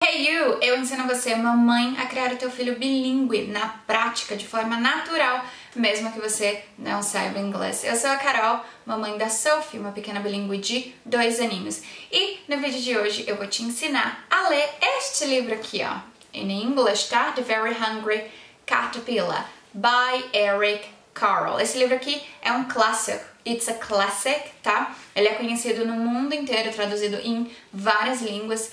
Hey you! Eu ensino você, mamãe, a criar o teu filho bilíngue na prática, de forma natural, mesmo que você não saiba inglês. Eu sou a Carol, mamãe da Sophie, uma pequena bilíngue de 2 aninhos. E no vídeo de hoje eu vou te ensinar a ler este livro aqui, ó, em inglês, tá? The Very Hungry Caterpillar, by Eric Carle. Esse livro aqui é um clássico. It's a classic, tá? Ele é conhecido no mundo inteiro, traduzido em várias línguas.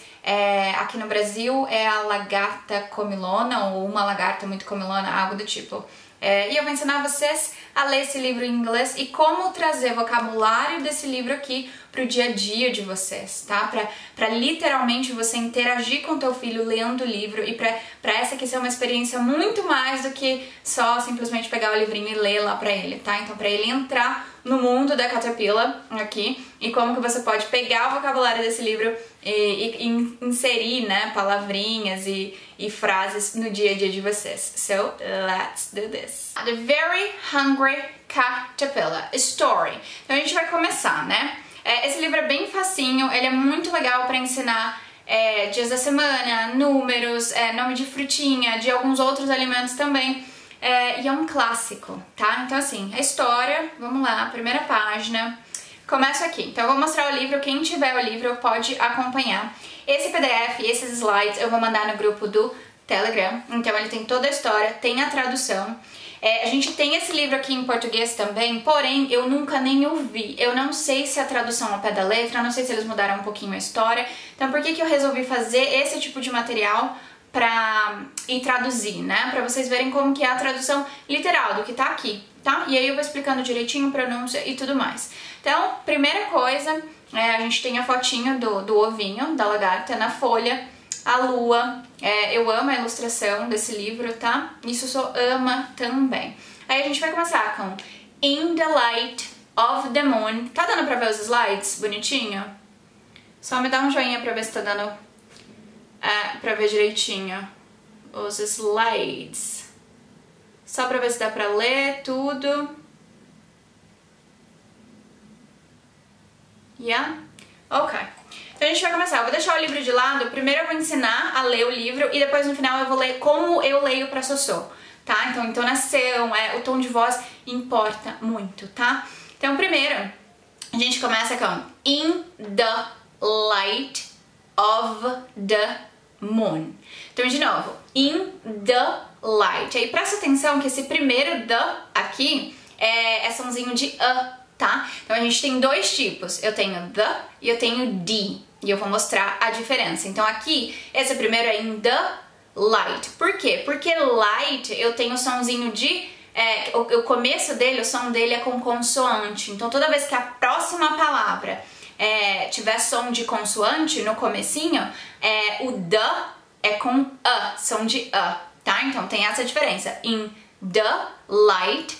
Aqui no Brasil é a lagarta comilona, ou uma lagarta muito comilona, algo do tipo. E eu vou ensinar vocês a ler esse livro em inglês e como trazer vocabulário desse livro aqui pro dia a dia de vocês, tá? Pra literalmente você interagir com teu filho lendo o livro e pra essa aqui ser uma experiência muito mais do que só simplesmente pegar o livrinho e ler lá pra ele, tá? Então pra ele entrar no mundo da Caterpillar aqui e como que você pode pegar o vocabulário desse livro e inserir, né, palavrinhas e frases no dia a dia de vocês. So, let's do this. The Very Hungry Caterpillar Story. Então a gente vai começar, né? Esse livro é bem facinho, ele é muito legal para ensinar dias da semana, números, nome de frutinha, de alguns outros alimentos também. E é um clássico, tá? Então assim, a história, vamos lá, primeira página. Começo aqui. Então eu vou mostrar o livro, quem tiver o livro pode acompanhar. Esse PDF, esses slides eu vou mandar no grupo do Telegram, então ele tem toda a história, tem a tradução. A gente tem esse livro aqui em português também, porém eu nunca nem ouvi. Eu não sei se a tradução ao pé da letra, eu não sei se eles mudaram um pouquinho a história. Então por que eu resolvi fazer esse tipo de material e traduzir, né? Pra vocês verem como que é a tradução literal do que tá aqui, tá? E aí eu vou explicando direitinho, pronúncia e tudo mais. Então, primeira coisa, a gente tem a fotinho do ovinho, da lagarta na folha, a lua. Eu amo a ilustração desse livro, tá? Isso só ama também. Aí a gente vai começar com In the Light of the Moon. Tá dando pra ver os slides bonitinho? Só me dá um joinha pra ver se tá dando pra ver direitinho os slides. Só pra ver se dá pra ler tudo. Yeah? Ok. Então a gente vai começar. Eu vou deixar o livro de lado. Primeiro eu vou ensinar a ler o livro e depois no final eu vou ler como eu leio pra Sossô, tá? Então entonação, o tom de voz importa muito, tá? Então primeiro a gente começa com In the Light of the Moon. Então de novo, In the Light. Aí presta atenção que esse primeiro the aqui é sonzinho de tá? Então a gente tem dois tipos, eu tenho the e eu tenho d, e eu vou mostrar a diferença. Então aqui, esse primeiro é in the light. Por quê? Porque light eu tenho o sonzinho de, o começo dele, o som dele é com consoante. Então toda vez que a próxima palavra tiver som de consoante no comecinho, o the é com som de tá? Então tem essa diferença. In the light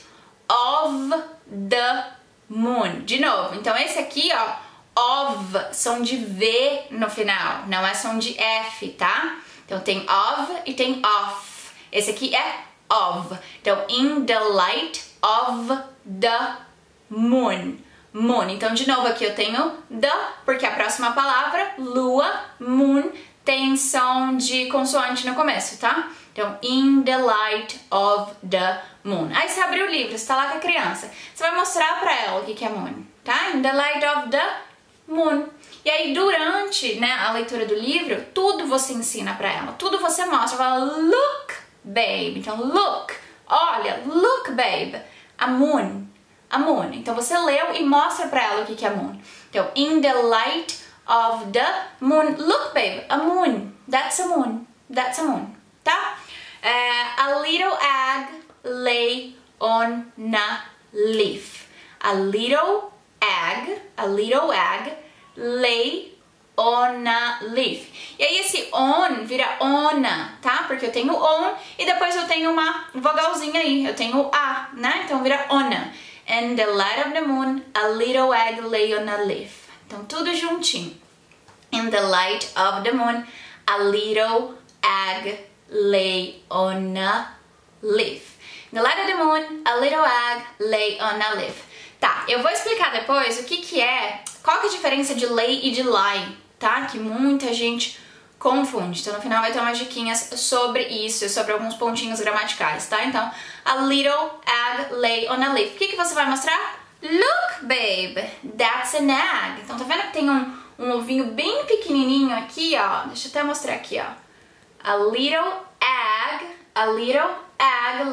of the moon. De novo, então esse aqui, ó, of, som de V no final, não é som de F, tá? Então tem of e tem off. Esse aqui é of. Então, in the light of the moon. Moon. Então, de novo, aqui eu tenho the, porque a próxima palavra, lua, moon, tem som de consoante no começo, tá? Então, in the light of the moon. Aí você abre o livro, você tá lá com a criança. Você vai mostrar pra ela o que é moon, tá? In the light of the moon. E aí, durante, né, a leitura do livro, tudo você ensina pra ela. Tudo você mostra. Fala, look, babe. Então, look. Olha, look, babe. A moon. A moon. Então, você leu e mostra pra ela o que é moon. Então, in the light of the moon. Look, babe. A moon. That's a moon. That's a moon. Tá? A little egg lay on a leaf. A little egg lay on a leaf. E aí esse on vira ona, tá? Porque eu tenho on e depois eu tenho uma vogalzinha aí. Eu tenho a, né? Então vira ona. In the light of the moon, a little egg lay on a leaf. Então tudo juntinho. In the light of the moon, a little egg lay on a leaf. In the light of the moon, a little egg lay on a leaf. Tá, eu vou explicar depois qual que é a diferença de lay e de lie, tá? Que muita gente confunde. Então no final vai ter umas diquinhas sobre isso, sobre alguns pontinhos gramaticais, tá? Então, a little egg lay on a leaf. O que você vai mostrar? Look, babe, that's an egg. Então tá vendo que tem um ovinho bem pequenininho aqui, ó. Deixa eu até mostrar aqui, ó. A little egg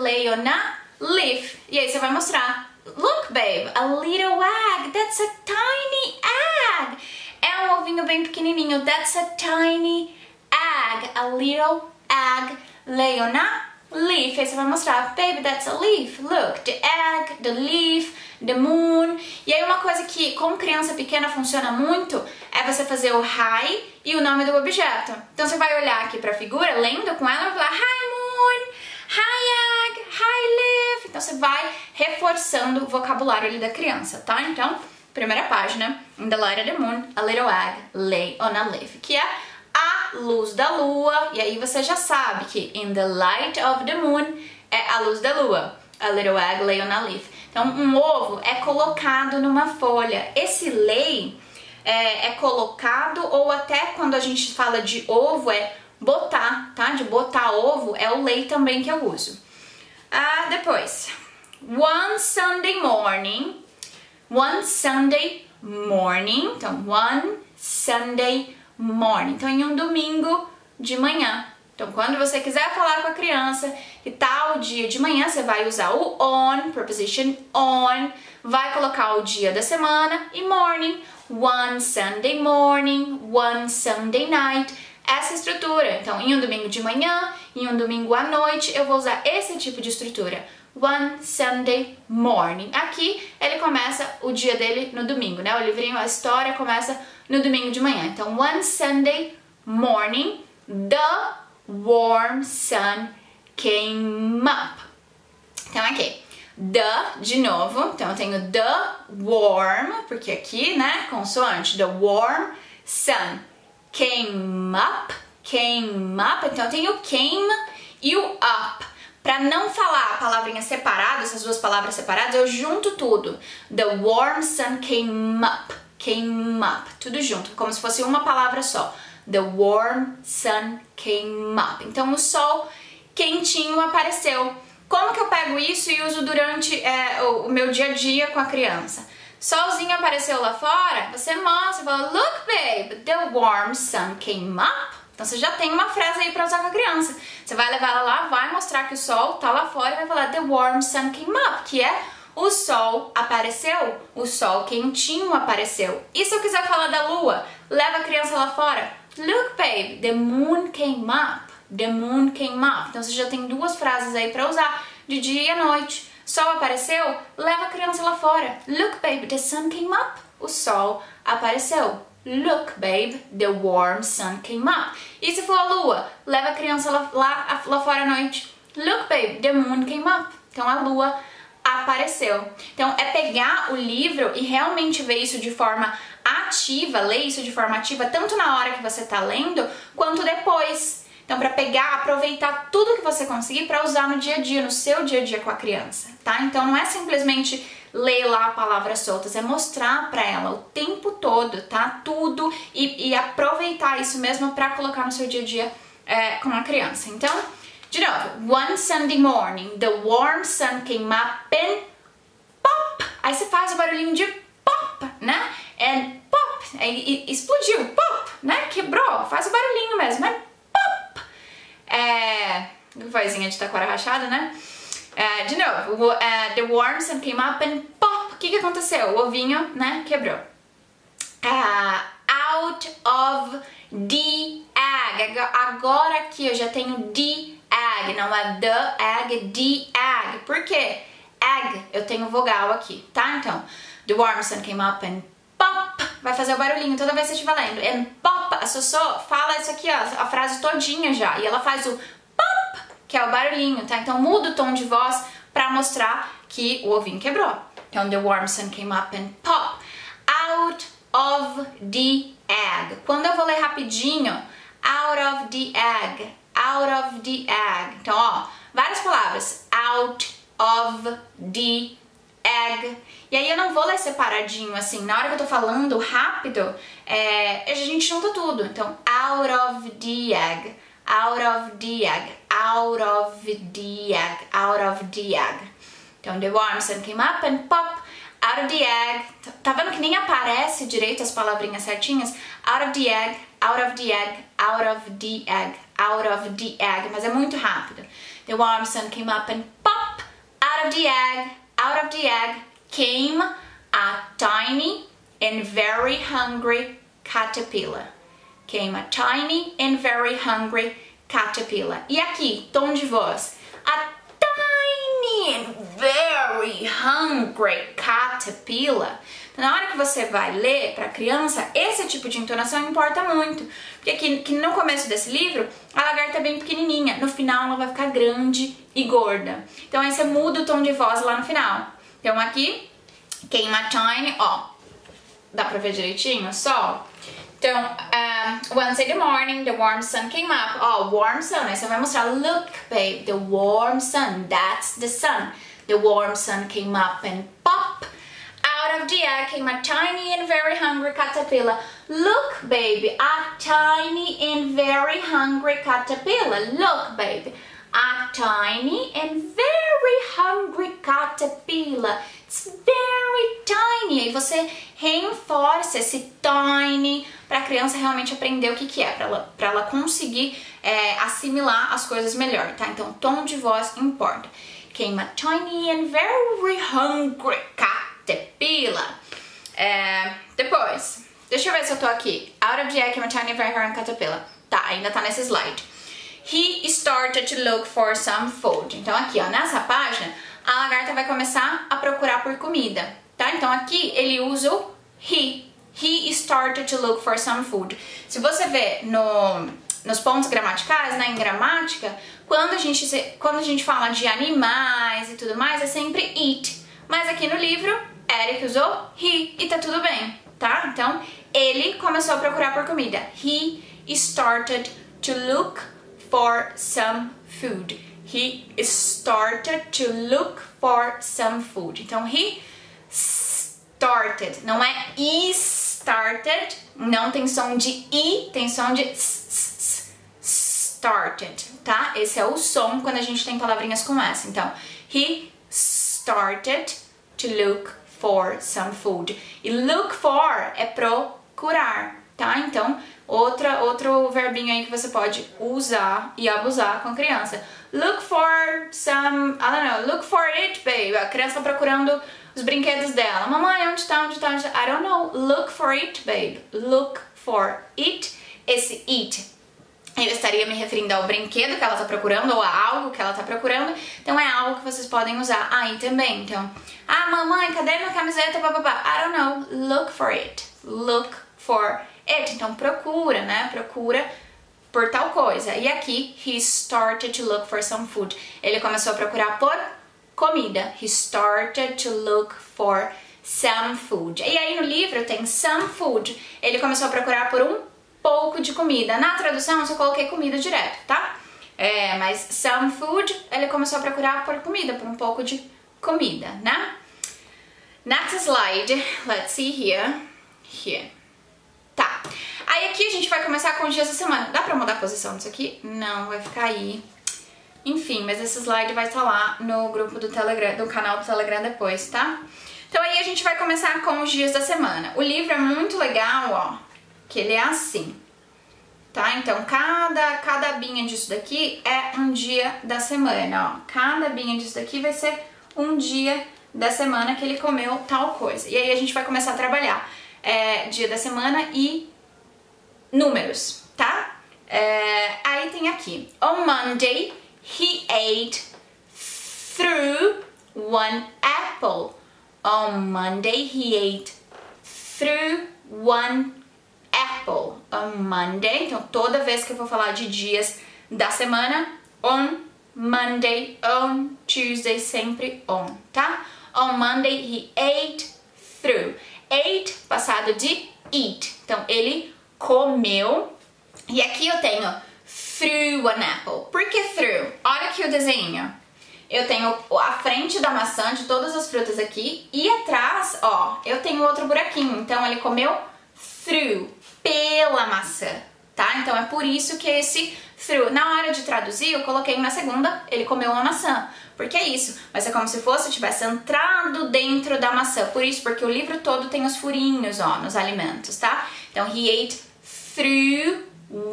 lay on a leaf. E aí você vai mostrar. Look, babe, a little egg, that's a tiny egg. É um ovinho bem pequenininho. That's a tiny egg. A little egg lay on a leaf. Aí você vai mostrar, baby, that's a leaf. Look, the egg, the leaf, the moon. E aí uma coisa que com criança pequena funciona muito é você fazer o hi e o nome do objeto. Então você vai olhar aqui pra figura, lendo com ela, e vai falar hi moon, hi egg, hi leaf. Então você vai reforçando o vocabulário ali da criança, tá? Então, primeira página, in the light of the moon, a little egg lay on a leaf, que é a luz da lua. E aí você já sabe que in the light of the moon é a luz da lua. A little egg lay on a leaf. Então, um ovo é colocado numa folha. Esse lay é colocado, ou até quando a gente fala de ovo é botar, tá? De botar ovo é o lay também que eu uso. Depois, one Sunday morning. One Sunday morning. Então, one Sunday morning. Então, em um domingo de manhã. Então, quando você quiser falar com a criança que tal dia de manhã, você vai usar o on, preposition on, vai colocar o dia da semana e morning. One Sunday morning, one Sunday night. Essa estrutura. Então, em um domingo de manhã, em um domingo à noite, eu vou usar esse tipo de estrutura. One Sunday morning. Aqui, ele começa o dia dele no domingo, né? O livrinho, a história começa no domingo de manhã. Então, one Sunday morning, the warm sun came up. Então, aqui, the, de novo. Então, eu tenho the warm, porque aqui, né, consoante, the warm sun came up. Então, eu tenho o came e o up. Para não falar a palavrinha separada, essas duas palavras separadas, eu junto tudo. The warm sun came up. Tudo junto, como se fosse uma palavra só. The warm sun came up. Então, o sol quentinho apareceu. Como que eu pego isso e uso durante o meu dia a dia com a criança? Solzinho apareceu lá fora, você mostra, fala, look, babe, the warm sun came up. Então, você já tem uma frase aí pra usar com a criança. Você vai levar ela lá, vai mostrar que o sol tá lá fora e vai falar, the warm sun came up, que é o sol apareceu, o sol quentinho apareceu. E se eu quiser falar da lua, leva a criança lá fora, look, babe, the moon came up. Então, você já tem duas frases aí pra usar, de dia e à noite. Sol apareceu, leva a criança lá fora. Look, babe, the sun came up. O sol apareceu. Look, babe, the warm sun came up. E se for a lua, leva a criança lá fora à noite. Look, babe, the moon came up. Então, a lua apareceu. Então, é pegar o livro e realmente ver isso de forma ativa, ler isso de forma ativa, tanto na hora que você tá lendo, quanto depois. Então, para pegar, aproveitar tudo que você conseguir para usar no dia a dia, no seu dia a dia com a criança, tá? Então, não é simplesmente ler lá palavras soltas, é mostrar para ela o tempo todo, tá? Tudo e aproveitar isso mesmo para colocar no seu dia a dia com a criança. Então, de novo, one Sunday morning, the warm sun came up and pop. Aí você faz o barulhinho de pop, né? And pop, aí explodiu, pop, né? Quebrou, faz o barulhinho mesmo, né? Vozinha de taquara rachada, né? De novo, the warm sun came up and pop. O que aconteceu? O ovinho, né, quebrou. Out of the egg. Agora aqui eu já tenho the egg, não é the egg, the egg. Por quê? Egg, eu tenho vogal aqui, tá? Então, the warm sun came up and pop. Vai fazer o barulhinho toda vez que você estiver lendo. And pop, a Sossô fala isso aqui, ó, a frase todinha já. E ela faz o pop, que é o barulhinho, tá? Então muda o tom de voz pra mostrar que o ovinho quebrou. Então, the warm sun came up and pop. Out of the egg. Quando eu vou ler rapidinho, out of the egg. Out of the egg. Então, ó, várias palavras. Out of the egg. E aí eu não vou ler separadinho assim, na hora que eu tô falando rápido, a gente junta tudo. Então, out of the egg, out of the egg, out of the egg, out of the egg. Então, the warm sun came up and popped out of the egg. Tá vendo que nem aparece direito as palavrinhas certinhas? Out of the egg, out of the egg, out of the egg, out of the egg. Mas é muito rápido. The warm sun came up and popped out of the egg, out of the egg came a tiny and very hungry caterpillar. Came a tiny and very hungry caterpillar. E aqui, tom de voz. A tiny and very hungry caterpillar. Na hora que você vai ler para criança, esse tipo de entonação importa muito. Porque aqui no começo desse livro, a lagarta é bem pequenininha. No final, ela vai ficar grande e gorda. Então aí você muda o tom de voz lá no final. Então aqui, came a tiny, ó, dá pra ver direitinho? Só. Então, Wednesday the morning, the warm sun came up. Ó, warm sun, aí você vai mostrar, look, babe, the warm sun, that's the sun. The warm sun came up and pop. Out of the egg came a tiny and very hungry caterpillar. Look, baby, a tiny and very hungry caterpillar. Look, baby. A tiny and very hungry caterpillar. It's very tiny. Aí você reforça esse tiny para a criança realmente aprender o que é, para ela conseguir assimilar as coisas melhor, tá? Então, tom de voz importa. Came a tiny and very hungry caterpillar. Depois, deixa eu ver se eu tô aqui. Out of the egg came a tiny and very hungry caterpillar. Tá, ainda tá nesse slide. He started to look for some food. Então aqui, ó, nessa página, a lagarta vai começar a procurar por comida, tá? Então aqui ele usa o he. He started to look for some food. Se você vê nos pontos gramaticais, né, em gramática, quando a gente fala de animais e tudo mais, é sempre it. Mas aqui no livro, Eric usou he e tá tudo bem, tá? Então, ele começou a procurar por comida. He started to look for some food. He started to look for some food. Então, he started. Não é started. Não tem som de i, tem som de started, tá? Esse é o som quando a gente tem palavrinhas com essa. Então, he started to look for some food. E look for é procurar, tá? Então, outro verbinho aí que você pode usar e abusar com a criança. Look for some, I don't know, look for it, babe. A criança tá procurando os brinquedos dela. Mamãe, onde tá? I don't know. Look for it, babe. Look for it. Esse it, eu estaria me referindo ao brinquedo que ela tá procurando ou a algo que ela tá procurando. Então é algo que vocês podem usar aí também. Então, mamãe, cadê minha camiseta? I don't know. Look for it. Look for it. Então procura, né? Procura por tal coisa. E aqui, he started to look for some food. Ele começou a procurar por comida. He started to look for some food. E aí no livro tem some food. Ele começou a procurar por um pouco de comida. Na tradução eu só coloquei comida direto, tá? Mas some food, ele começou a procurar por comida, por um pouco de comida, né? Next slide, let's see here. Tá. Aí aqui a gente vai começar com os dias da semana. Dá pra mudar a posição disso aqui? Não, vai ficar aí. Enfim, mas esse slide vai estar lá no grupo do Telegram, do canal do Telegram depois, tá? Então aí a gente vai começar com os dias da semana. O livro é muito legal, ó, que ele é assim, tá? Então cada abinha disso daqui é um dia da semana, ó. Cada abinha disso daqui vai ser um dia da semana que ele comeu tal coisa. E aí a gente vai começar a trabalhar dia da semana e números, tá? Aí tem aqui, on Monday he ate through one apple. On Monday he ate through one apple. On Monday, então toda vez que eu vou falar de dias da semana, on Monday, on Tuesday, sempre on, tá? On Monday he ate through. Ate, passado de eat. Então ele comeu. E aqui eu tenho through one apple. Por que through? Olha aqui o desenho. eu tenho a frente da maçã de todas as frutas aqui e atrás, ó, eu tenho outro buraquinho. Então ele comeu through, pela maçã, tá? Então é por isso que esse through, na hora de traduzir, eu coloquei na segunda, ele comeu uma maçã. Porque é isso, mas é como se fosse tivesse entrado dentro da maçã. Por isso, porque o livro todo tem os furinhos, ó, nos alimentos, tá? Então, he ate through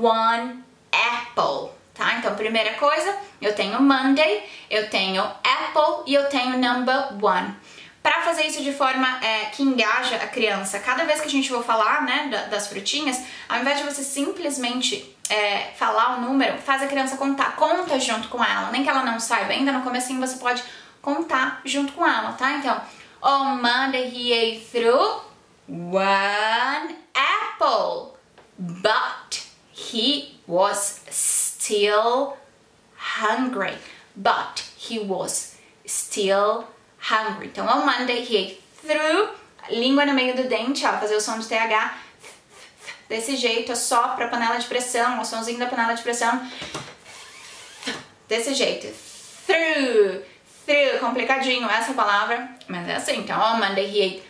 one apple, tá? Então, primeira coisa, eu tenho Monday, eu tenho apple e eu tenho number one. Para fazer isso de forma que engaja a criança, cada vez que a gente for falar, né, das frutinhas, ao invés de você simplesmente falar o número, faz a criança contar, conta junto com ela, nem que ela não saiba ainda, no comecinho você pode contar junto com ela, tá? Então, on Monday he ate through one apple, but he was still hungry, but he was still hungry. Então, on Monday he ate through, língua no meio do dente, ó, fazer o som de TH, desse jeito, assopra a panela de pressão, o somzinho da panela de pressão, desse jeito, through, complicadinho essa palavra, mas é assim. Então, on Monday he ate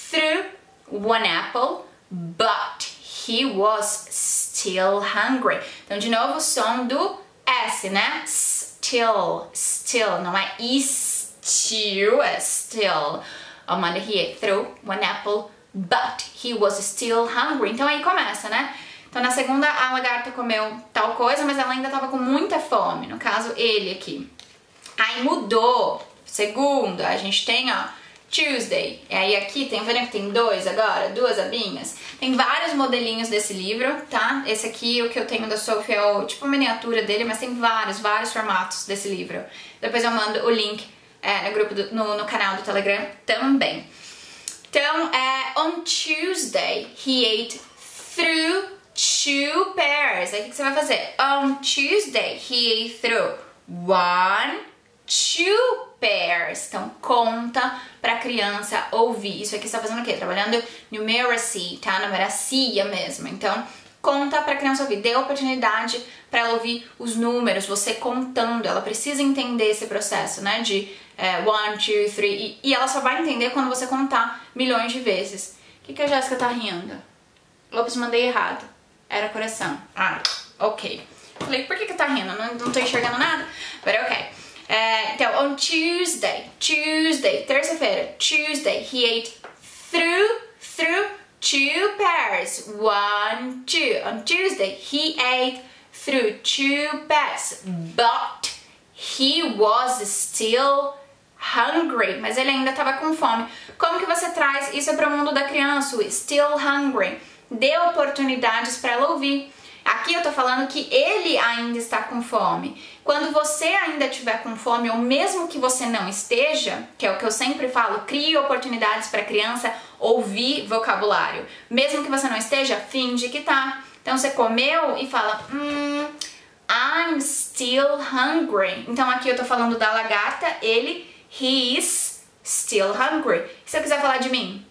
through one apple, but he was still hungry. Então, de novo, o som do S, né? Still, não é still, é still. On Monday he ate through one apple, but he was still hungry. Então aí começa, né? Então na segunda a lagarta comeu tal coisa, mas ela ainda tava com muita fome. No caso, ele aqui. Aí mudou. Segunda, a gente tem, ó, Tuesday. E aí aqui, tem vendo que tem dois agora? Duas abinhas. Tem vários modelinhos desse livro, tá? Esse aqui, o que eu tenho da Sophie, é o tipo miniatura dele, mas tem vários formatos desse livro. Depois eu mando o link no grupo no canal do Telegram também. Então, on Tuesday, he ate through 2 pears. Aí o que você vai fazer? On Tuesday, he ate through 2 pears. Então, conta pra criança ouvir. Isso aqui você tá fazendo o quê? Trabalhando numeracy, tá? Numeracia mesmo. Então, conta pra criança ouvir. Dê oportunidade pra ela ouvir os números, você contando. Ela precisa entender esse processo, né? De 1, 2, 3. E ela só vai entender quando você contar milhões de vezes. O que a Jéssica tá rindo? Ops, mandei errado. Era coração. Ah, ok. Falei, por que tá rindo? Não tô enxergando nada? But ok. Então, on Tuesday, terça-feira, Tuesday, he ate through 2 pears. 1, 2. On Tuesday, he ate through 2 pears, but he was still hungry. Mas ele ainda estava com fome. Como que você traz isso para o mundo da criança? O still hungry. Dê oportunidades para ela ouvir. Aqui eu tô falando que ele ainda está com fome. Quando você ainda estiver com fome, ou mesmo que você não esteja, que é o que eu sempre falo, crie oportunidades para a criança ouvir vocabulário. Mesmo que você não esteja, finge que tá. Então você comeu e fala, I'm still hungry. Então aqui eu tô falando da lagarta, he is still hungry. Se eu quiser falar de mim,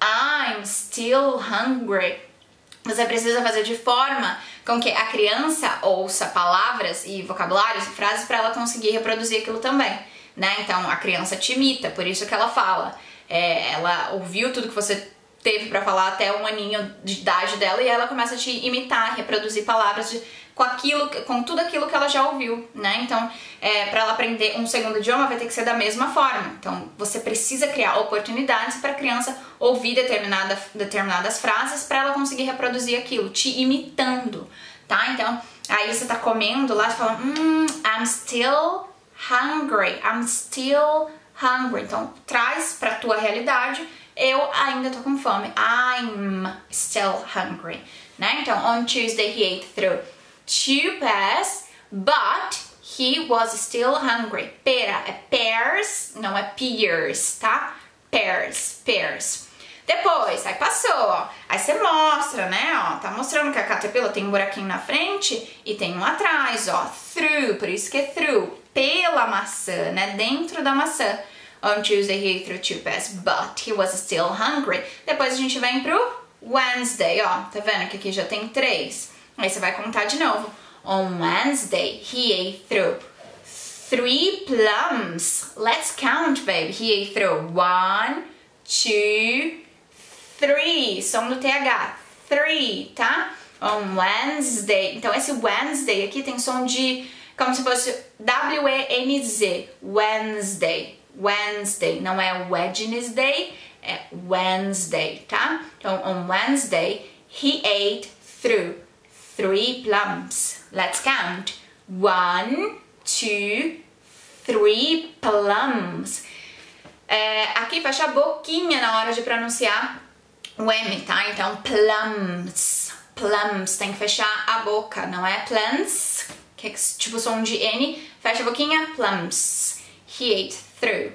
I'm still hungry. Você precisa fazer de forma com que a criança ouça palavras e vocabulários e frases para ela conseguir reproduzir aquilo também, né? Então a criança te imita, por isso que ela fala. Ela ouviu tudo que você teve para falar até 1 aninho de idade dela e ela começa a te imitar, reproduzir palavras com tudo aquilo que ela já ouviu, né? Então, para ela aprender um segundo idioma vai ter que ser da mesma forma. Então, você precisa criar oportunidades para a criança ouvir determinadas frases para ela conseguir reproduzir aquilo, te imitando, tá? Então, aí você tá comendo lá e fala, I'm still hungry, I'm still hungry. Então, traz pra tua realidade, eu ainda tô com fome, I'm still hungry, né? Então, on Tuesday he ate through 2 pears, but he was still hungry. Pera é pears, não é pears, tá? Pears. Depois, aí passou, ó. Aí você mostra, né, ó. Tá mostrando que a caterpillar tem um buraquinho na frente e tem um atrás, ó. Through, por isso que é through. Pela maçã, né, dentro da maçã. On Tuesday he ate through 2 pears, but he was still hungry. Depois a gente vem pro Wednesday, ó. Tá vendo que aqui já tem 3. Aí você vai contar de novo. On Wednesday, he ate through 3 plums. Let's count, baby. He ate through 1, 2, 3. Som do TH. 3, tá? On Wednesday. Então, esse Wednesday aqui tem som de... como se fosse W-E-N-Z. Wednesday. Wednesday. Não é Wednesday, é Wednesday, tá? Então, on Wednesday, he ate through 3 plums. Let's count. 1, 2, 3 plums. Aqui fecha a boquinha na hora de pronunciar o M, tá? Então, plums. Plums. Tem que fechar a boca, não é plants, que é tipo som de N. Fecha a boquinha. Plums. He ate through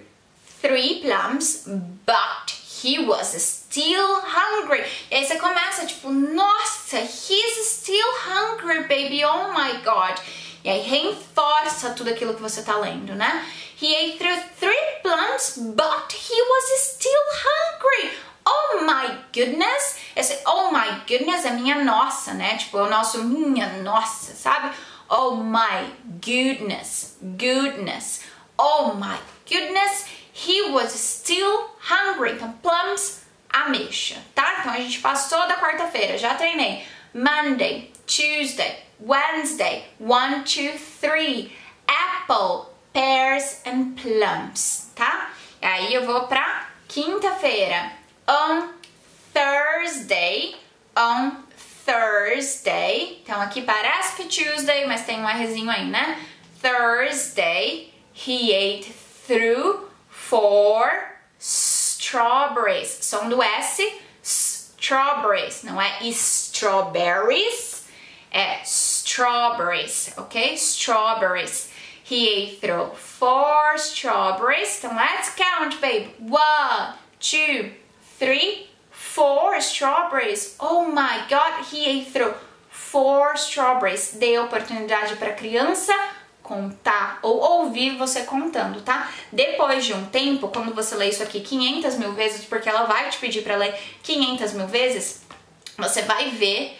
3 plums, but he was still hungry. E aí você começa tipo, nossa, he's still hungry, baby, oh my god. E aí reforça tudo aquilo que você tá lendo, né? He ate through 3 plums, but he was still hungry. Oh my goodness. Esse oh my goodness é minha nossa, né? Tipo, é o nosso minha nossa, sabe? Oh my goodness. Goodness. Oh my goodness. He was still hungry. Então, plums, ameixa, tá? Então, a gente passou da quarta-feira, já treinei. Monday, Tuesday, Wednesday, 1, 2, 3. Apple, pears and plums, tá? E aí eu vou pra quinta-feira. On Thursday. Então, aqui parece que Tuesday, mas tem um Rzinho aí, né? Thursday, he ate through 4 strawberries. Som do S, strawberries. Não é strawberries, é strawberries, ok? Strawberries. He ate through 4 strawberries. Então, let's count, babe. 1, 2, 3, 4 strawberries. Oh my god, he ate through 4 strawberries. Dê oportunidade para a criança contar ou ouvir você contando, tá? Depois de um tempo, quando você lê isso aqui 500 mil vezes, porque ela vai te pedir para ler 500 mil vezes, você vai ver,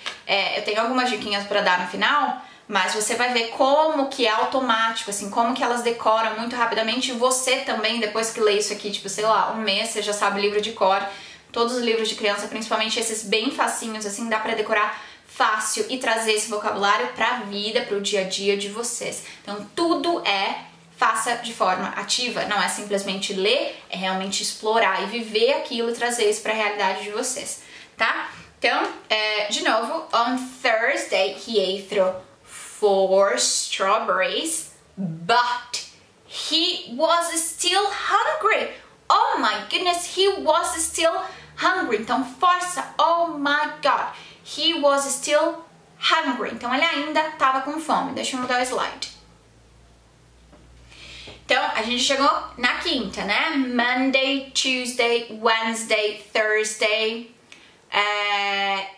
eu tenho algumas diquinhas para dar no final, mas você vai ver como que é automático, assim, como que elas decoram muito rapidamente. E você também, depois que lê isso aqui, tipo, sei lá, um mês, você já sabe o livro de cor. Todos os livros de criança, principalmente esses bem facinhos, assim, dá pra decorar fácil e trazer esse vocabulário pra vida, pro dia a dia de vocês. Então, tudo faça de forma ativa, não é simplesmente ler, é realmente explorar e viver aquilo e trazer isso pra realidade de vocês, tá? Então, de novo, on Thursday, he ate through 4 strawberries, but he was still hungry. Oh my goodness, he was still hungry. Então, força. Oh my god, he was still hungry. Então, ele ainda estava com fome. Deixa eu mudar o slide. Então, a gente chegou na quinta, né? Monday, Tuesday, Wednesday, Thursday.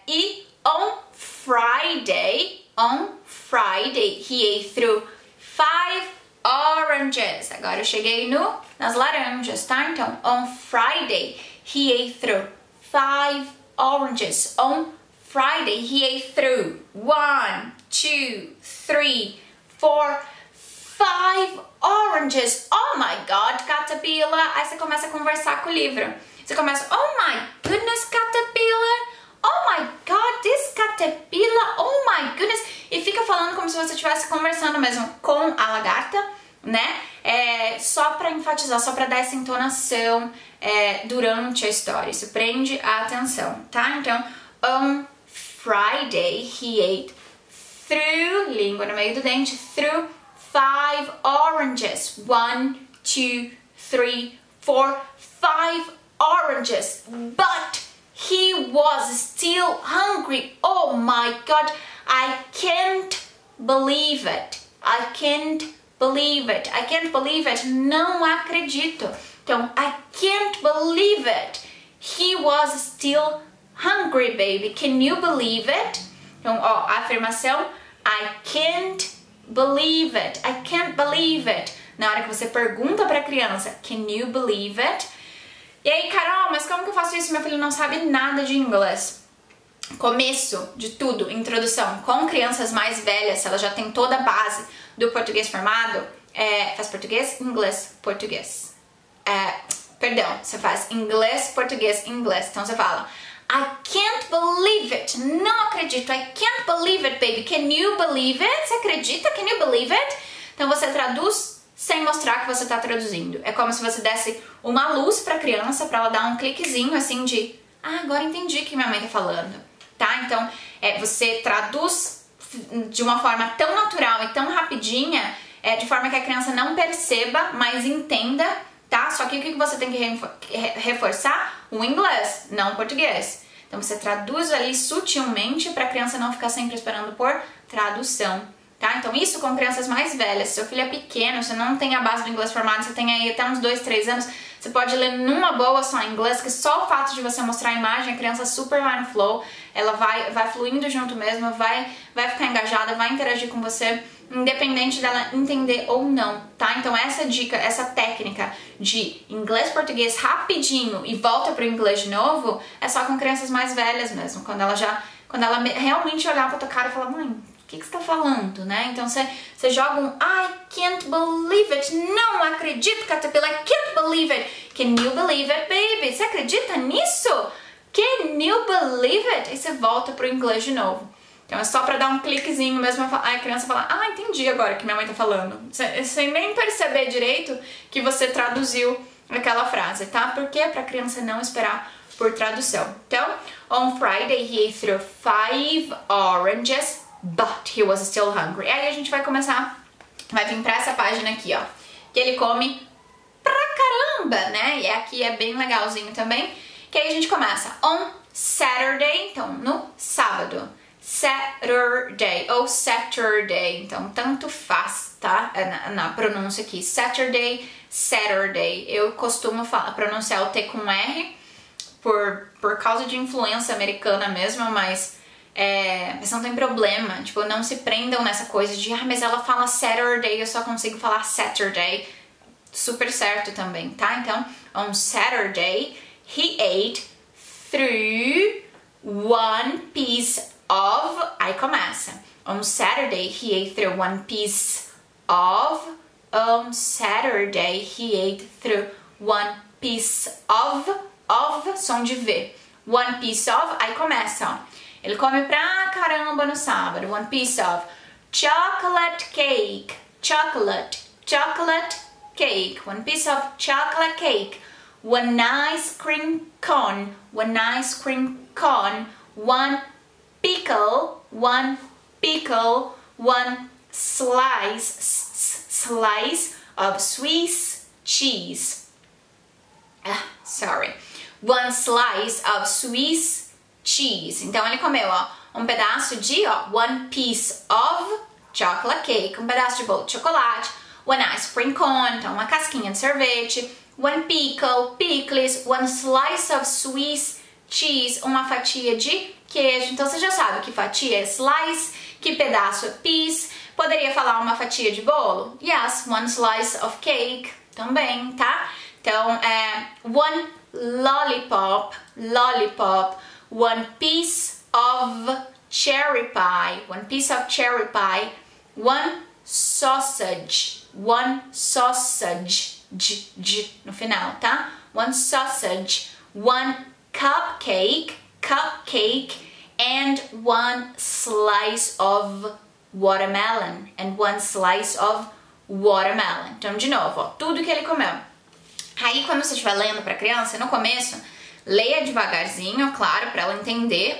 E on Friday, he ate through 5 oranges. Agora eu cheguei nas laranjas, tá? Então, on Friday, he ate through 5 oranges. On Friday, he ate through 1, 2, 3, 4, 5 oranges. Oh my god, caterpillar. Aí você começa a conversar com o livro. Você começa, oh my goodness, caterpillar. Oh my god, this caterpillar. Oh my goodness. E fica falando como se você estivesse conversando mesmo com a lagarta, né? Só pra enfatizar, só pra dar essa entonação durante a história. Isso prende a atenção, tá? Então, on Friday, he ate through, língua no meio do dente, through 5 oranges. 1, 2, 3, 4, 5 oranges. But he was still hungry. Oh my god, I can't believe it. I can't believe it. I can't believe it. Não acredito. Então, I can't believe it. He was still hungry, baby. Can you believe it? Então, ó, a afirmação I can't believe it. I can't believe it. Na hora que você pergunta pra criança, can you believe it? E aí, Carol, mas como que eu faço isso? Meu filho não sabe nada de inglês. Começo de tudo, introdução. Com crianças mais velhas, se ela já tem toda a base do português formado, faz português, inglês, português. Perdão, você faz inglês, português, inglês. Então você fala I can't believe it. Não acredito. I can't believe it, baby. Can you believe it? Você acredita? Can you believe it? Então você traduz sem mostrar que você está traduzindo. É como se você desse uma luz para a criança, para ela dar um cliquezinho assim de agora entendi o que minha mãe tá falando, tá? Então você traduz de uma forma tão natural e tão rapidinha, de forma que a criança não perceba, mas entenda, tá? Só que o que você tem que reforçar? O inglês, não o português. Então você traduz ali sutilmente para a criança não ficar sempre esperando por tradução, tá? Então isso com crianças mais velhas. Se seu filho é pequeno, você não tem a base do inglês formado, você tem aí até uns 2, 3 anos, você pode ler numa boa só em inglês, que só o fato de você mostrar a imagem, a criança super vai no flow, ela vai fluindo junto mesmo, vai ficar engajada, vai interagir com você, independente dela entender ou não, tá? Então essa dica, essa técnica de inglês, português rapidinho e volta pro inglês de novo, é só com crianças mais velhas mesmo, quando ela realmente olhar pra tua cara e falar, mãe, o que você tá falando, né? Então você joga um I can't believe it, não acredito, Caterpillar, I can't believe it. Can you believe it, baby? Você acredita nisso? Can you believe it? E você volta pro inglês de novo. Então é só pra dar um cliquezinho mesmo, a criança fala, entendi agora o que minha mãe tá falando. Sem nem perceber direito que você traduziu aquela frase, tá? Porque pra criança não esperar por tradução. Então, on Friday he ate through 5 oranges, but he was still hungry. Aí a gente vai vir pra essa página aqui, ó, que ele come pra caramba, né? E aqui é bem legalzinho também, que aí a gente começa on Saturday, então no sábado, Saturday ou Saturday, então tanto faz, tá? Na pronúncia aqui, Saturday, Saturday. Eu costumo pronunciar o T com R por causa de influência americana mesmo, mas não tem problema, tipo, não se prendam nessa coisa de mas ela fala Saturday, eu só consigo falar Saturday. Super certo também, tá? Então, on Saturday, he ate through 1 piece of, aí começa. On Saturday, he ate through 1 piece of. On Saturday, he ate through 1 piece of, som de V. 1 piece of, aí começa, ó. Ele come pra caramba no sábado. 1 piece of chocolate cake. Chocolate cake. 1 piece of chocolate cake. 1 ice cream cone. 1 ice cream cone. 1 pickle. 1 pickle. 1 slice of Swiss cheese. 1 slice of Swiss cheese. Então ele comeu, ó, um pedaço de, 1 piece of chocolate cake, um pedaço de bolo de chocolate, 1 ice cream cone, então uma casquinha de sorvete, 1 pickle, pickles, 1 slice of Swiss cheese, uma fatia de queijo. Então você já sabe que fatia é slice, que pedaço é piece. Poderia falar uma fatia de bolo? Yes, 1 slice of cake também, tá? Então 1 lollipop, 1 piece of cherry pie, 1 piece of cherry pie, 1 sausage, no final, tá? 1 sausage, 1 cupcake, and 1 slice of watermelon, Então, de novo, ó, tudo que ele comeu. Aí, quando você estiver lendo pra criança, no começo, leia devagarzinho, claro, pra ela entender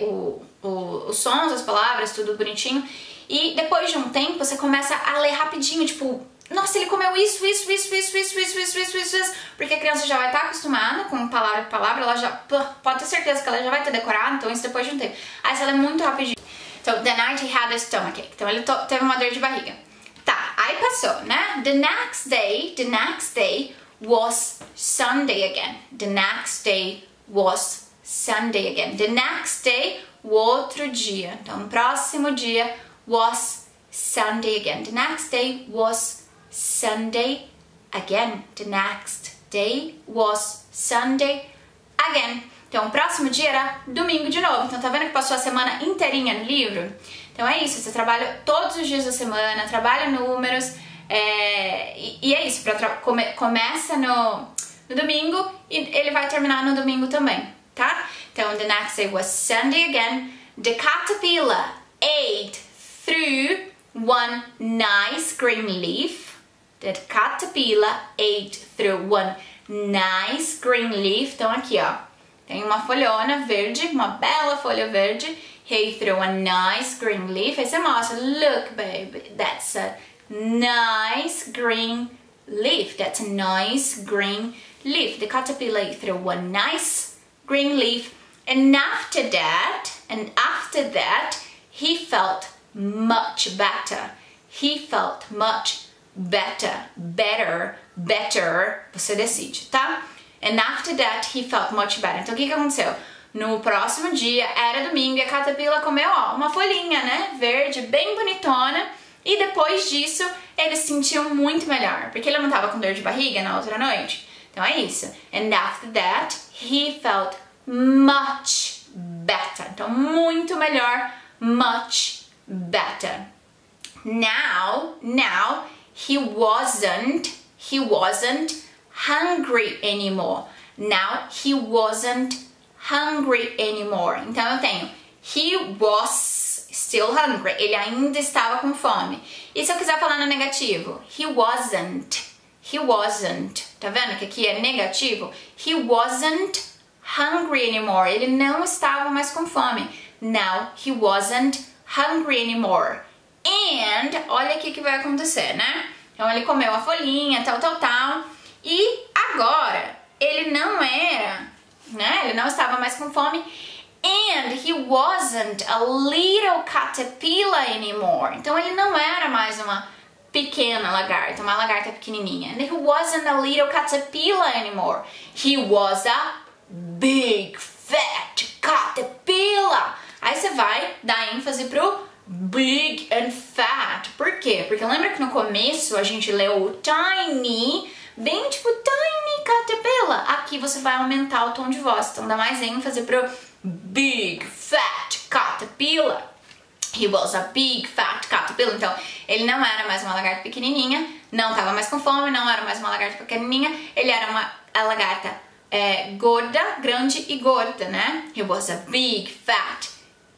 os sons, as palavras, tudo bonitinho. E depois de um tempo, você começa a ler rapidinho, tipo, nossa, ele comeu isso. Porque a criança já vai estar acostumada com palavra por palavra, ela já pode ter certeza que ela já vai ter decorado, então isso depois de um tempo. Aí você lê muito rapidinho. Então, the night he had a stomachache. Então ele teve uma dor de barriga. Tá, aí passou, né? The next day was Sunday again. The next day, o outro dia. Então, no próximo dia, was Sunday again. The next day was Sunday again. The next day was Sunday again. Então, o próximo dia era domingo de novo. Então, tá vendo que passou a semana inteirinha no livro? Então, é isso. Você trabalha todos os dias da semana, trabalha números, E é isso, começa no domingo e ele vai terminar no domingo também, tá? Então, the next day was Sunday again. The caterpillar ate through one nice green leaf. The caterpillar ate through one nice green leaf. Então aqui, ó, tem uma folhona verde, uma bela folha verde. He ate through a nice green leaf. Aí você mostra, look baby, that's a nice green leaf. That's a nice green leaf. The caterpillar ate through one nice green leaf. And after that, he felt much better. He felt much better. Better, você decide, tá? And after that, he felt much better. Então, o que aconteceu? No próximo dia, era domingo, e a caterpillar comeu, ó, uma folhinha, né? Verde, bem bonitona. E depois disso, ele se sentiu muito melhor. Porque ele não tava com dor de barriga na outra noite. Então, é isso. And after that, he felt much better. Então, muito melhor, much better. Now, he wasn't hungry anymore. Now, he wasn't hungry anymore. Então, eu tenho he was still hungry. Ele ainda estava com fome. E se eu quiser falar no negativo? He wasn't. Tá vendo que aqui é negativo? He wasn't hungry anymore. Ele não estava mais com fome. Now, he wasn't hungry anymore. And, olha aqui o que vai acontecer, né? Então, ele comeu a folhinha, tal. E agora, ele não era, né? Ele não estava mais com fome. And he wasn't a little caterpillar anymore. Então, ele não era mais uma pequena lagarta, uma lagarta pequenininha. And he wasn't a little caterpillar anymore. He was a big, fat caterpillar. Aí você vai dar ênfase pro big and fat. Por quê? Porque lembra que no começo a gente leu o tiny, bem tipo tiny caterpillar. Aqui você vai aumentar o tom de voz, então dá mais ênfase pro big, fat caterpillar. He was a big, fat caterpillar. Então, ele não era mais uma lagarta pequenininha, não estava mais com fome, não era mais uma lagarta pequenininha, ele era uma lagarta gorda, grande e gorda, né? He was a big, fat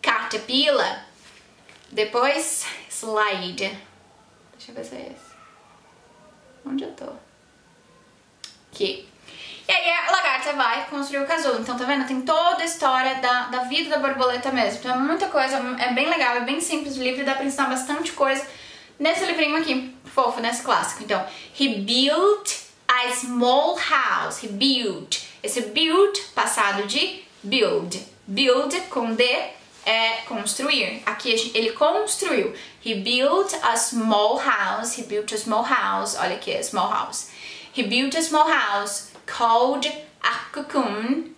caterpillar. Depois, slide. Deixa eu ver se é esse. Onde eu tô? Aqui. E aí a lagarta vai construir o casulo. Então, tá vendo? Tem toda a história da vida da borboleta mesmo. Então, é muita coisa, é bem legal, é bem simples o livro, dá pra ensinar bastante coisa nesse livrinho aqui, fofo, nesse clássico. Então, he built a small house. He built. Esse built, passado de build. Build, com D, é construir. Aqui ele construiu. He built a small house. He built a small house. Olha aqui, small house. He built a small house called a cocoon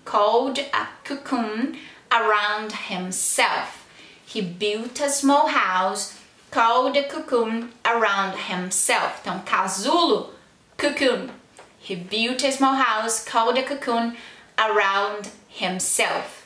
around himself. He built a small house called a cocoon around himself. Então, casulo, cocoon. He built a small house called a cocoon around himself.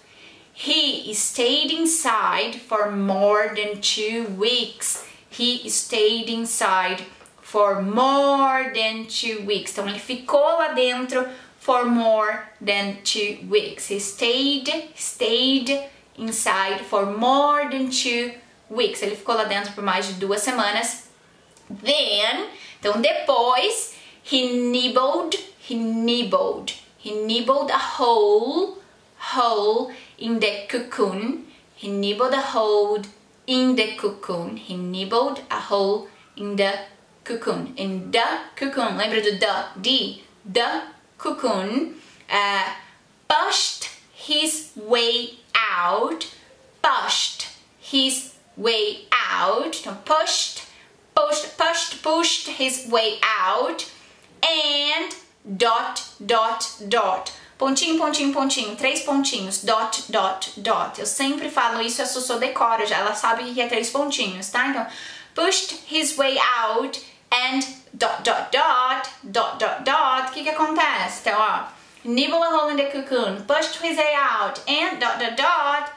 He stayed inside for more than 2 weeks. He stayed inside for more than 2 weeks. Então, ele ficou lá dentro for more than 2 weeks. He stayed inside for more than 2 weeks. Ele ficou lá dentro por mais de 2 semanas. Then, então depois, he nibbled a hole in the cocoon. He nibbled a hole in the cocoon. He nibbled a hole in the cocoon. In the cocoon. Lembra do the cocoon. Pushed his way out. Pushed his way out. Então, pushed his way out. And dot. Pontinho, 3 pontinhos, dot. Eu sempre falo isso, a Sussu decora já, ela sabe o que é 3 pontinhos, tá? Então, pushed his way out and dot. O que acontece? Então, ó, nibble a hole in the cocoon, pushed his way out and dot.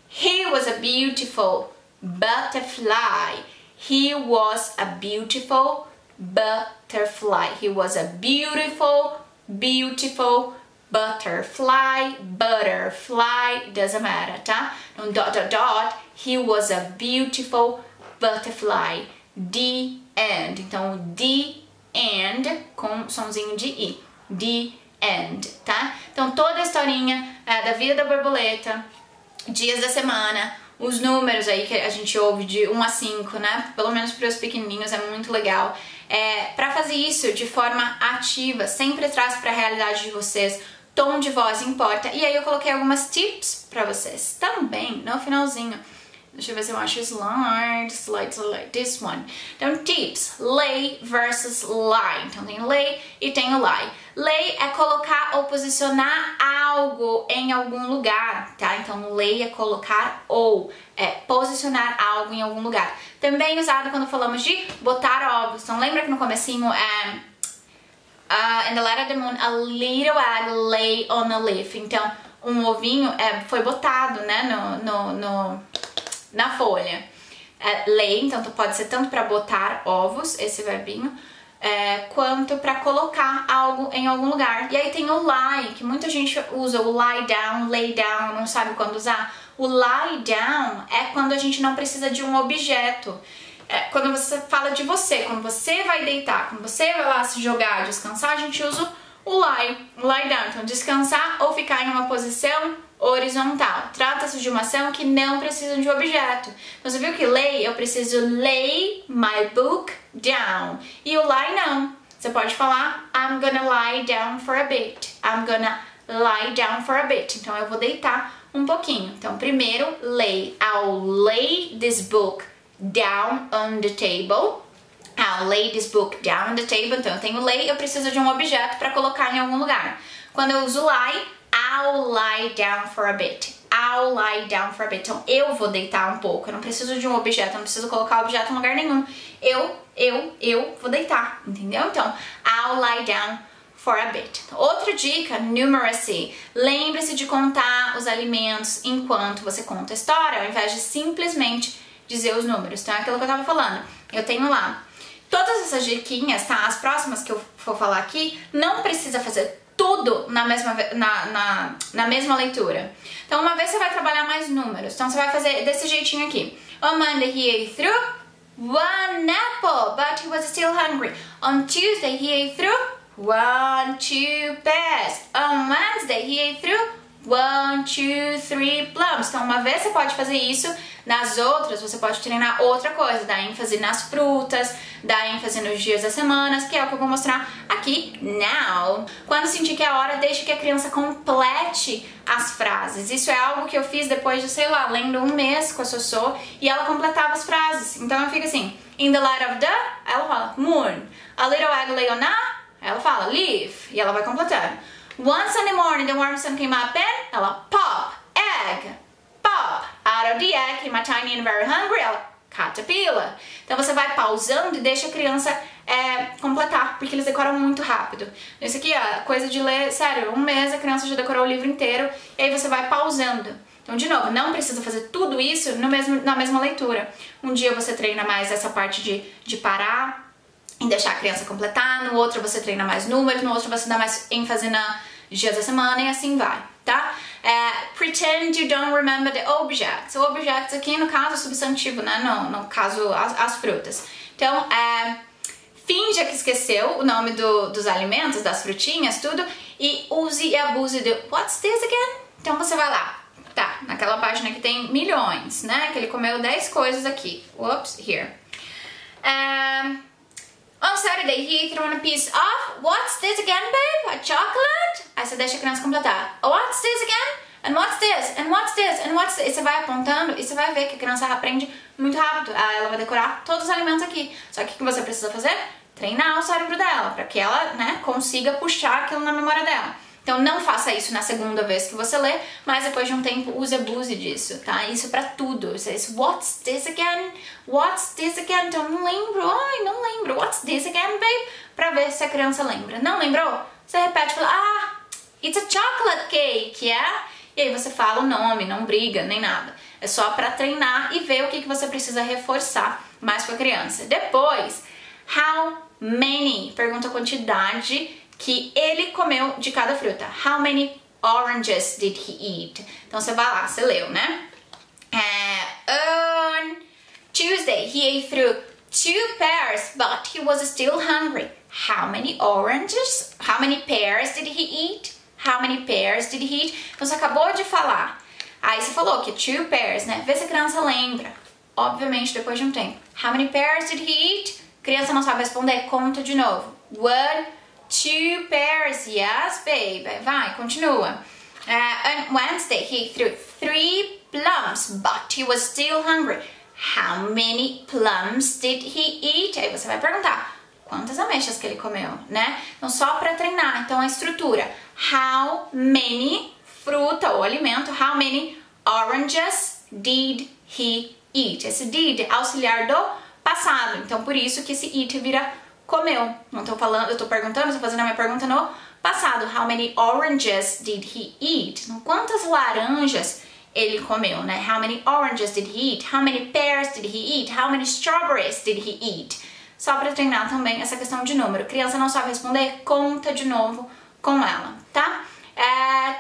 He was a beautiful butterfly. He was a beautiful butterfly. He was a beautiful, beautiful butterfly. Butterfly, doesn't matter, tá? Então, dot, dot, dot. He was a beautiful butterfly. The end. Então, the end com sonzinho de i. The end, tá? Então, toda a historinha da vida da borboleta, dias da semana, os números aí que a gente ouve de 1 a 5, né? Pelo menos para os pequenininhos é muito legal. Para fazer isso de forma ativa, sempre traz para a realidade de vocês. Tom de voz importa. E aí eu coloquei algumas tips para vocês também no finalzinho. Deixa eu ver se eu acho slide, this one. Então, tips, lay versus lie. Então, tem lay e tem o lie. Lay é colocar ou posicionar algo em algum lugar, tá? Então, lay é colocar ou posicionar algo em algum lugar. Também usado quando falamos de botar ovos. Então, lembra que no comecinho in the light of the moon, a little egg lay on a leaf. Então, um ovinho foi botado, né, na folha. Lay, então pode ser tanto para botar ovos, esse verbinho, quanto para colocar algo em algum lugar. E aí tem o lie, que muita gente usa o lie down, lay down, não sabe quando usar. O lie down é quando a gente não precisa de um objeto. Quando você fala de você, quando você vai deitar, quando você vai lá se jogar, descansar, a gente usa o lie down. Então, descansar ou ficar em uma posição horizontal. Trata-se de uma ação que não precisa de objeto. Então, você viu que lay, eu preciso lay my book down. E o lie não. Você pode falar I'm gonna lie down for a bit. I'm gonna lie down for a bit. Então, eu vou deitar um pouquinho. Então, primeiro, lay. I'll lay this book down on the table. I'll lay this book down on the table. Então, eu tenho lay, eu preciso de um objeto para colocar em algum lugar. Quando eu uso lie, I'll lie down for a bit. I'll lie down for a bit. Então, eu vou deitar um pouco. Eu não preciso de um objeto, eu não preciso colocar objeto em lugar nenhum. Eu vou deitar, entendeu? Então, I'll lie down for a bit. Outra dica, numeracy. Lembre-se de contar os alimentos enquanto você conta a história, ao invés de simplesmente dizer os números. Então, é aquilo que eu tava falando. Eu tenho lá todas essas diquinhas, tá? As próximas que eu for falar aqui, não precisa fazer tudo na mesma leitura. Então, uma vez você vai trabalhar mais números. Então, você vai fazer desse jeitinho aqui. On Monday, he ate through one apple, but he was still hungry. On Tuesday, he ate through 1, 2 pears. On Wednesday, he ate through 1, 2, 3 plums. Então, uma vez você pode fazer isso, nas outras você pode treinar outra coisa, dar ênfase nas frutas, dar ênfase nos dias das semanas, que é o que eu vou mostrar aqui now. Quando sentir que é a hora, deixe que a criança complete as frases. Isso é algo que eu fiz depois de, sei lá, lendo um mês com a Sossô, e ela completava as frases. Então eu fico assim, in the light of the, ela fala moon. A little egg lay on a, ela fala leaf, e ela vai completando. One Sunday morning, the warm sun came up and ela pop, egg, pop. Out of the egg came a tiny and very hungry, ela caterpillar. Então você vai pausando e deixa a criança completar, porque eles decoram muito rápido. Isso aqui é coisa de ler, sério, um mês a criança já decorou o livro inteiro, e aí você vai pausando. Então, de novo, não precisa fazer tudo isso na mesma leitura. Um dia você treina mais essa parte de parar e deixar a criança completar, no outro você treina mais números, no outro você dá mais ênfase na dias da semana e assim vai, tá? Pretend you don't remember the objects. O objects aqui, no caso, é substantivo, né? No caso, as frutas. Então, finja que esqueceu o nome dos alimentos, das frutinhas, tudo, e use e abuse do what's this again? Então você vai lá, tá, naquela página que tem milhões, né? Que ele comeu 10 coisas aqui. Whoops, here. On Saturday, he threw a piece of, what's this again, babe? A chocolate? Aí você deixa a criança completar. What's this again? And what's this? And what's this? And what's this? E você vai apontando e você vai ver que a criança aprende muito rápido. Ela vai decorar todos os alimentos aqui. Só que o que você precisa fazer? Treinar o cérebro dela, para que ela, né, consiga puxar aquilo na memória dela. Então não faça isso na segunda vez que você lê, mas depois de um tempo use e abuse disso, tá? Isso pra tudo. Isso, what's this again? What's this again? Então não lembro, não lembro. What's this again, babe? Pra ver se a criança lembra. Não lembrou? Você repete e fala, it's a chocolate cake, yeah? E aí você fala o nome, não briga, nem nada. É só pra treinar e ver o que você precisa reforçar mais com a criança. Depois, how many, pergunta a quantidade que ele comeu de cada fruta. How many oranges did he eat? Então você vai lá, você leu, né? On Tuesday, he ate through 2 pears, but he was still hungry. How many oranges? How many pears did he eat? How many pears did he eat? Então você acabou de falar. Aí você falou que 2 pears, né? Vê se a criança lembra. Obviamente, depois de um tempo. How many pears did he eat? Criança não sabe responder, conta de novo. 1, 2 pears. Yes, baby. Vai, continua. On Wednesday, he ate through 3 plums, but he was still hungry. How many plums did he eat? Aí você vai perguntar, quantas ameixas que ele comeu, né? Então, só para treinar. Então, a estrutura. How many, fruta ou alimento, how many oranges did he eat? Esse did é auxiliar do passado. Então, por isso que esse eat vira comeu. Não tô falando, eu tô perguntando, tô fazendo a minha pergunta no passado. How many oranges did he eat? Então, quantas laranjas ele comeu, né? How many oranges did he eat? How many pears did he eat? How many strawberries did he eat? Só para treinar também essa questão de número. Criança não sabe responder, conta de novo com ela, tá?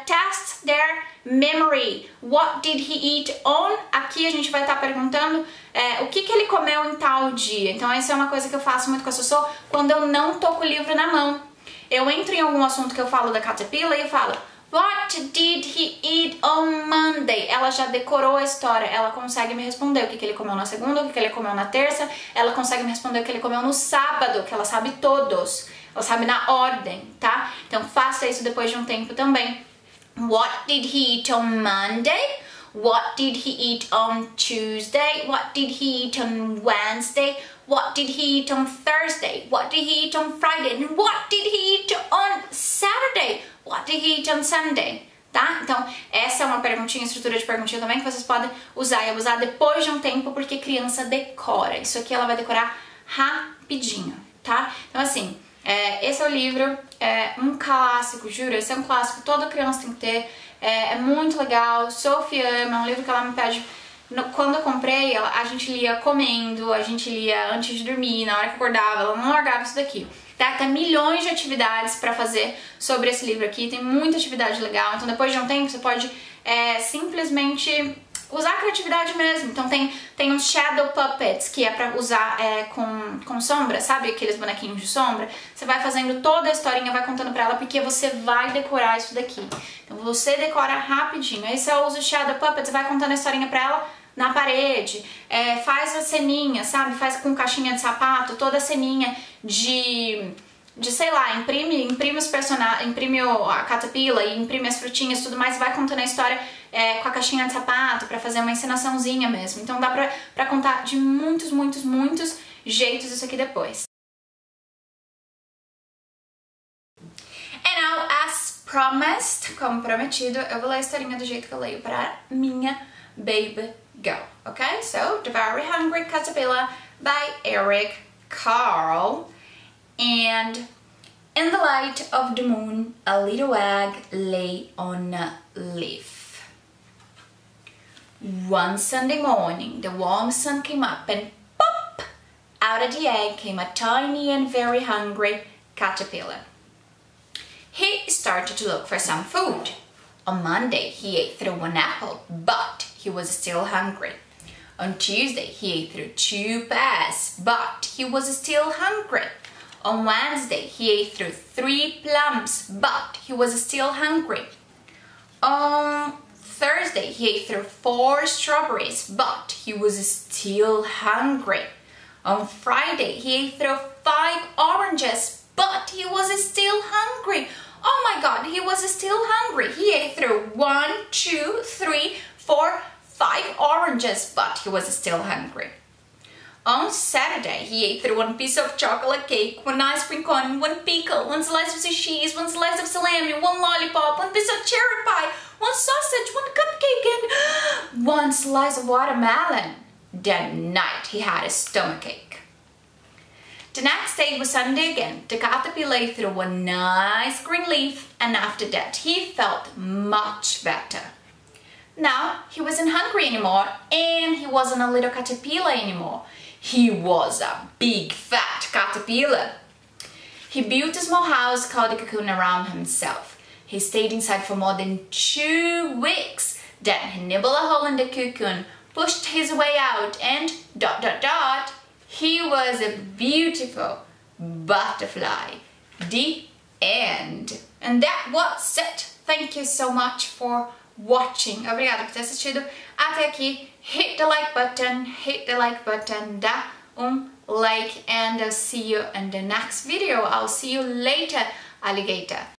Test their memory. What did he eat on? Aqui a gente vai estar perguntando o que ele comeu em tal dia. Então essa é uma coisa que eu faço muito com a Sossô quando eu não tô com o livro na mão. Eu entro em algum assunto que eu falo da Caterpillar e eu falo What did he eat on Monday? Ela já decorou a história, ela consegue me responder o que ele comeu na segunda, o que ele comeu na terça, ela consegue me responder o que ele comeu no sábado, que ela sabe todos, ela sabe na ordem, tá? Então faça isso depois de um tempo também. What did he eat on Monday? What did he eat on Tuesday? What did he eat on Wednesday? What did he eat on Thursday? What did he eat on Friday? And what did he eat on Saturday? What did he eat on Sunday? Tá? Então, essa é uma perguntinha, estrutura de perguntinha também que vocês podem usar e abusar depois de um tempo, porque criança decora. Isso aqui ela vai decorar rapidinho, tá? Então, assim, esse é o livro, é um clássico, juro, esse é um clássico, toda criança tem que ter, é muito legal. Sophie ama, é um livro que ela me pede. Quando eu comprei, a gente lia comendo, a gente lia antes de dormir, na hora que acordava, ela não largava isso daqui. Tá? Tem milhões de atividades pra fazer sobre esse livro aqui, tem muita atividade legal, então depois de um tempo você pode simplesmente usar a criatividade mesmo. Então tem uns shadow puppets, que é pra usar com sombra, sabe? Aqueles bonequinhos de sombra. Você vai fazendo toda a historinha, vai contando pra ela, porque você vai decorar isso daqui. Então você decora rapidinho. Aí você usa o shadow puppets, vai contando a historinha pra ela na parede, faz a ceninha, sabe? Faz com caixinha de sapato, toda a ceninha de sei lá, imprime os personagens, imprime a Caterpillar e imprime as frutinhas e tudo mais, e vai contando a história com a caixinha de sapato pra fazer uma encenaçãozinha mesmo. Então dá pra contar de muitos, muitos, muitos jeitos isso aqui depois. And now, as promised, como prometido, eu vou ler a historinha do jeito que eu leio pra minha baby girl, okay? So, The Very Hungry Caterpillar by Eric Carle. And in the light of the moon, a little egg lay on a leaf. One Sunday morning, the warm sun came up and pop! Out of the egg came a tiny and very hungry caterpillar. He started to look for some food. On Monday, he ate through 1 apple, but he was still hungry. On Tuesday, he ate through 2 pears, but he was still hungry. On Wednesday, he ate through 3 plums, but he was still hungry. On Thursday, he ate through 4 strawberries, but he was still hungry. On Friday, he ate through 5 oranges, but he was still hungry. Oh my God, he was still hungry. He ate through 1, 2, 3, 4, 5 oranges, but he was still hungry. On Saturday, he ate through 1 piece of chocolate cake, 1 ice cream cone, 1 pickle, 1 slice of cheese, 1 slice of salami, 1 lollipop, 1 piece of cherry pie, 1 sausage, 1 cupcake, and 1 slice of watermelon. That night, he had a stomachache. The next day was Sunday again. The caterpillar ate through a nice green leaf, and after that, he felt much better. Now, he wasn't hungry anymore, and he wasn't a little caterpillar anymore. He was a big fat caterpillar. He built a small house called the cocoon around himself. He stayed inside for more than 2 weeks. Then he nibbled a hole in the cocoon, pushed his way out, and ... he was a beautiful butterfly. The end. And that was it. Thank you so much for watching. Obrigada por ter assistido até aqui. Hit the like button, dá like, and I'll see you in the next video. I'll see you later, alligator.